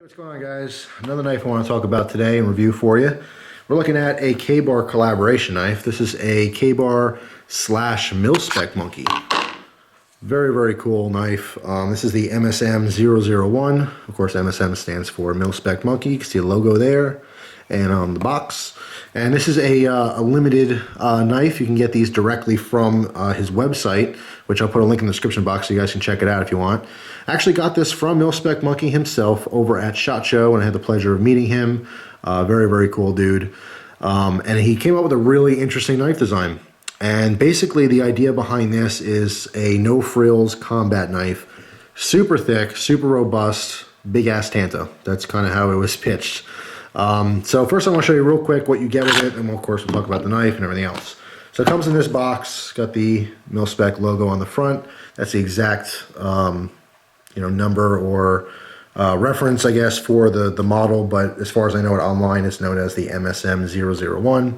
What's going on, guys? Another knife I want to talk about today and review for you. We're looking at a K-Bar collaboration knife. This is a K-Bar / Mil-Spec monkey. Very, very cool knife. This is the MSM-001. Of course, MSM stands for Mil-Spec monkey. You can see the logo there and on the box. And this is a limited knife. You can get these directly from his website, which I'll put a link in the description box so you guys can check it out if you want. I actually got this from Mil-Spec Monkey himself over at SHOT Show, and I had the pleasure of meeting him. Very, very cool dude. And he came up with a really interesting knife design. And basically the idea behind this is a no frills combat knife. Super thick, super robust, big ass Tanto. That's kind of how it was pitched. So first I want to show you real quick what you get with it, and of course we'll talk about the knife and everything else. So it comes in this box, got the Mil-Spec logo on the front. That's the exact number or reference, I guess, for the model, but as far as I know it online, it's known as the MSM-001.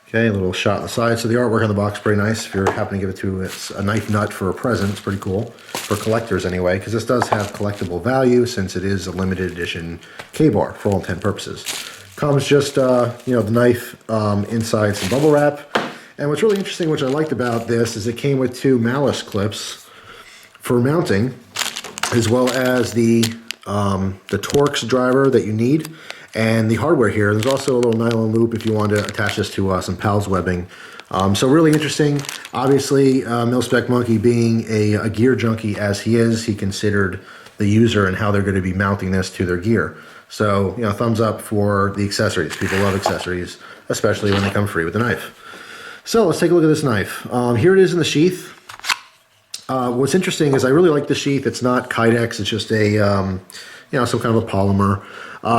Okay, a little shot on the side. So the artwork on the box is pretty nice. If you're happening to give it to a knife nut for a present, it's pretty cool. For collectors anyway, because this does have collectible value since it is a limited edition K-Bar for all intent purposes. Comes just, the knife inside some bubble wrap. And what's really interesting, which I liked about this, is it came with 2 Malice clips for mounting, as well as the Torx driver that you need. And the hardware here, there's also a little nylon loop if you want to attach this to some PALS webbing. So really interesting. Obviously, Mil-Spec Monkey being a gear junkie as he is, he considered the user and how they're going to be mounting this to their gear. So, thumbs up for the accessories. People love accessories, especially when they come free with the knife. So let's take a look at this knife. Here it is in the sheath. What's interesting is I really like the sheath. It's not Kydex. It's just a, some kind of a polymer.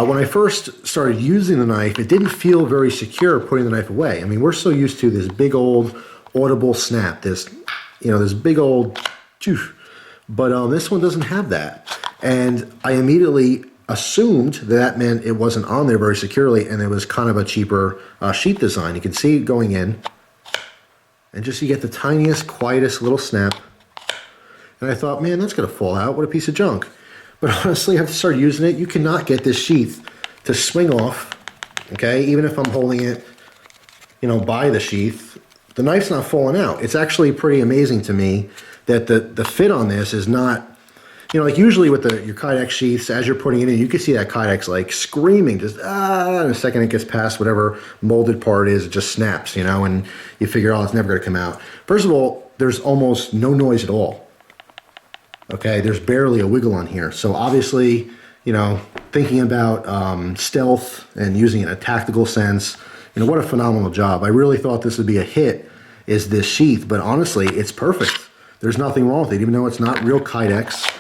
When I first started using the knife, it didn't feel very secure putting the knife away. I mean, we're so used to this big old audible snap, this big old choof. But this one doesn't have that. And I immediately assumed that meant it wasn't on there very securely, and it was kind of a cheaper sheath design. You can see it going in, and just you get the tiniest, quietest little snap. And I thought, man, that's going to fall out. What a piece of junk. But honestly, after I started using it, you cannot get this sheath to swing off, okay? Even if I'm holding it, by the sheath, the knife's not falling out. It's actually pretty amazing to me that the fit on this is not, like usually with your Kydex sheaths, as you're putting it in, you can see that Kydex like screaming, just, in a second it gets past whatever molded part is, it just snaps, and you figure, oh, it's never going to come out. First of all, there's almost no noise at all. Okay, there's barely a wiggle on here. So obviously, thinking about stealth and using it in a tactical sense, what a phenomenal job. I really thought this would be a hit, is this sheath, but honestly, it's perfect. There's nothing wrong with it, even though it's not real Kydex.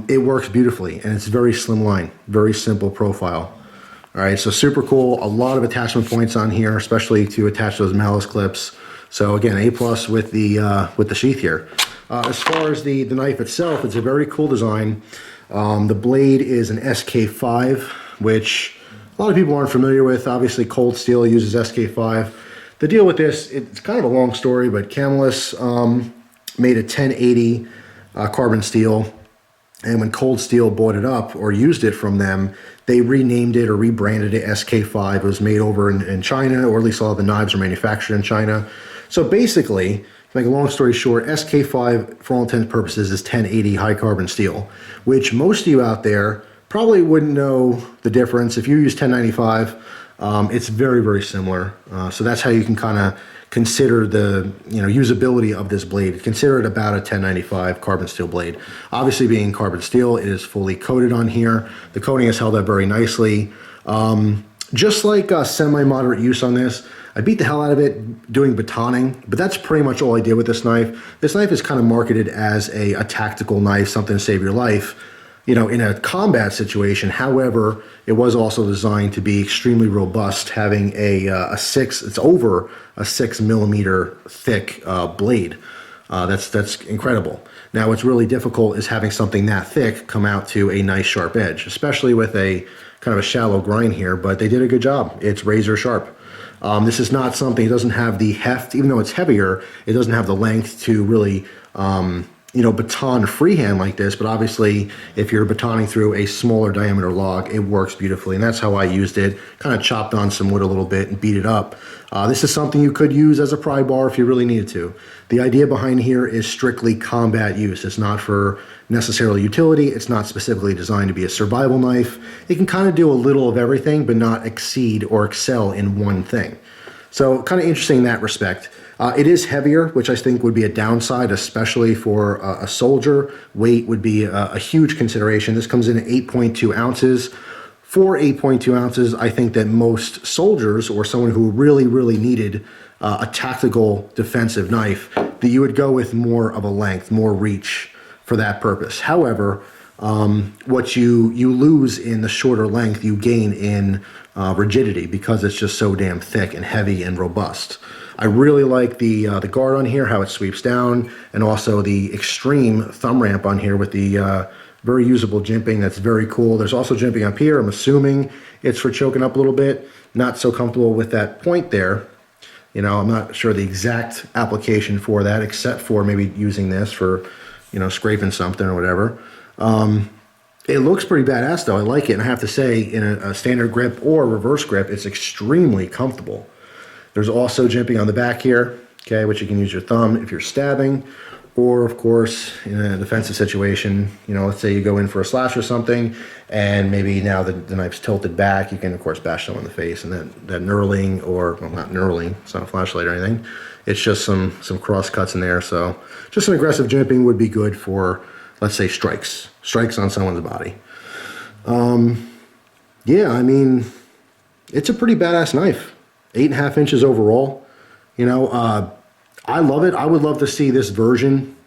It works beautifully, and it's very slimline, very simple profile. All right, so super cool. A lot of attachment points on here, especially to attach those Malice clips. So again, A+ with the sheath here. As far as the knife itself, it's a very cool design. The blade is an SK5, which a lot of people aren't familiar with. Obviously, Cold Steel uses SK5. The deal with this, it's kind of a long story, but Camillus made a 1080 carbon steel, and when Cold Steel bought it up or used it from them, they renamed it or rebranded it SK5. It was made over in China, or at least all the knives are manufactured in China. So basically, to make a long story short, SK5, for all intents and purposes, is 1080 high carbon steel, which most of you out there probably wouldn't know the difference. If you use 1095, it's very, very similar. So that's how you can kind of consider the usability of this blade. Consider it about a 1095 carbon steel blade. Obviously, being carbon steel, it is fully coated on here. The coating is held up very nicely. Just like semi-moderate use on this, I beat the hell out of it doing batoning, but that's pretty much all I did with this knife. This knife is kind of marketed as a tactical knife, something to save your life, in a combat situation. However, it was also designed to be extremely robust, having it's over a 6 millimeter thick blade. That's incredible. Now, what's really difficult is having something that thick come out to a nice sharp edge, especially with a kind of a shallow grind here, but they did a good job. It's razor sharp. This is not something, it doesn't have the heft, even though it's heavier, it doesn't have the length to really baton freehand like this, but obviously if you're batoning through a smaller diameter log, it works beautifully, and that's how I used it. Kind of chopped on some wood a little bit and beat it up. This is something you could use as a pry bar if you really needed to. The idea behind here is strictly combat use. It's not for necessarily utility. It's not specifically designed to be a survival knife. It can kind of do a little of everything, but not exceed or excel in one thing. So kind of interesting in that respect. It is heavier, which I think would be a downside, especially for a soldier. Weight would be a huge consideration. This comes in at 8.2 ounces. For 8.2 ounces, I think that most soldiers or someone who really, really needed a tactical defensive knife, that you would go with more of a length, more reach for that purpose. However, what you lose in the shorter length, you gain in rigidity, because it's just so damn thick and heavy and robust. I really like the guard on here, how it sweeps down, and also the extreme thumb ramp on here with the very usable jimping. That's very cool. There's also jimping up here. I'm assuming it's for choking up a little bit. Not so comfortable with that point there. I'm not sure the exact application for that, except for maybe using this for, scraping something or whatever. It looks pretty badass though. I like it, and I have to say, in a standard grip or reverse grip, it's extremely comfortable. There's also jimping on the back here, okay, which you can use your thumb if you're stabbing, or of course, in a defensive situation, let's say you go in for a slash or something, and maybe now the knife's tilted back, you can of course bash someone in the face, and that knurling, or, well, not knurling, it's not a flashlight or anything, it's just some cross cuts in there. So just an aggressive jimping would be good for, let's say, strikes on someone's body. Yeah, I mean, it's a pretty badass knife. 8.5 inches overall. I love it. I would love to see this version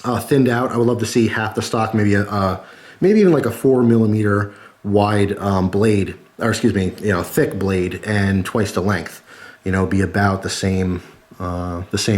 thinned out. I would love to see half the stock, maybe even like a 4mm wide blade, or excuse me, thick blade, and twice the length. Be about the same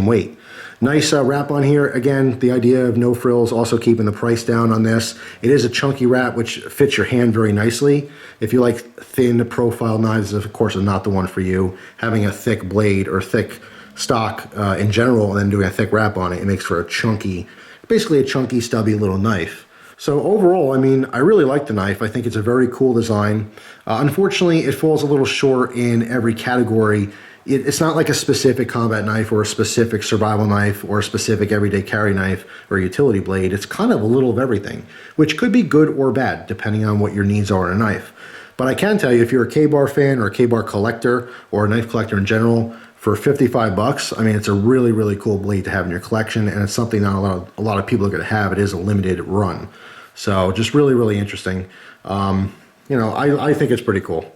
weight. Nice wrap on here. Again, the idea of no frills, also keeping the price down on this. It is a chunky wrap, which fits your hand very nicely. If you like thin profile knives, of course, is not the one for you. Having a thick blade or thick stock in general, and then doing a thick wrap on it, it makes for a chunky, basically a chunky, stubby little knife. So overall, I mean, I really like the knife. I think it's a very cool design. Unfortunately, it falls a little short in every category. It's not like a specific combat knife or a specific survival knife or a specific everyday carry knife or utility blade. It's kind of a little of everything, which could be good or bad depending on what your needs are in a knife. But I can tell you, if you're a K-Bar fan or a K-Bar collector or a knife collector in general, for 55 bucks, I mean, it's a really, really cool blade to have in your collection, and it's something not a lot of people are going to have. It is a limited run. So just really, really interesting. I think it's pretty cool.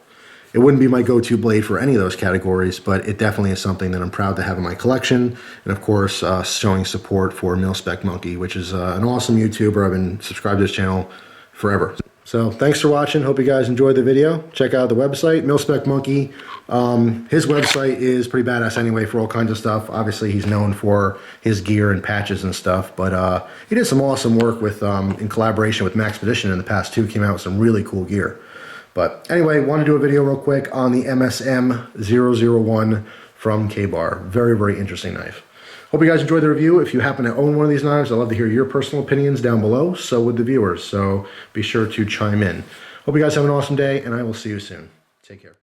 It wouldn't be my go-to blade for any of those categories, but it definitely is something that I'm proud to have in my collection. And of course, showing support for Mil-Spec Monkey, which is an awesome YouTuber. I've been subscribed to this channel forever. So thanks for watching. Hope you guys enjoyed the video. Check out the website, Mil-Spec Monkey. His website is pretty badass anyway for all kinds of stuff. Obviously, he's known for his gear and patches and stuff, but he did some awesome work with in collaboration with Maxpedition in the past too. Came out with some really cool gear. But anyway, want to do a video real quick on the MSM-001 from K-Bar. Very, very interesting knife. Hope you guys enjoyed the review. If you happen to own one of these knives, I'd love to hear your personal opinions down below. So would the viewers. So be sure to chime in. Hope you guys have an awesome day, and I will see you soon. Take care.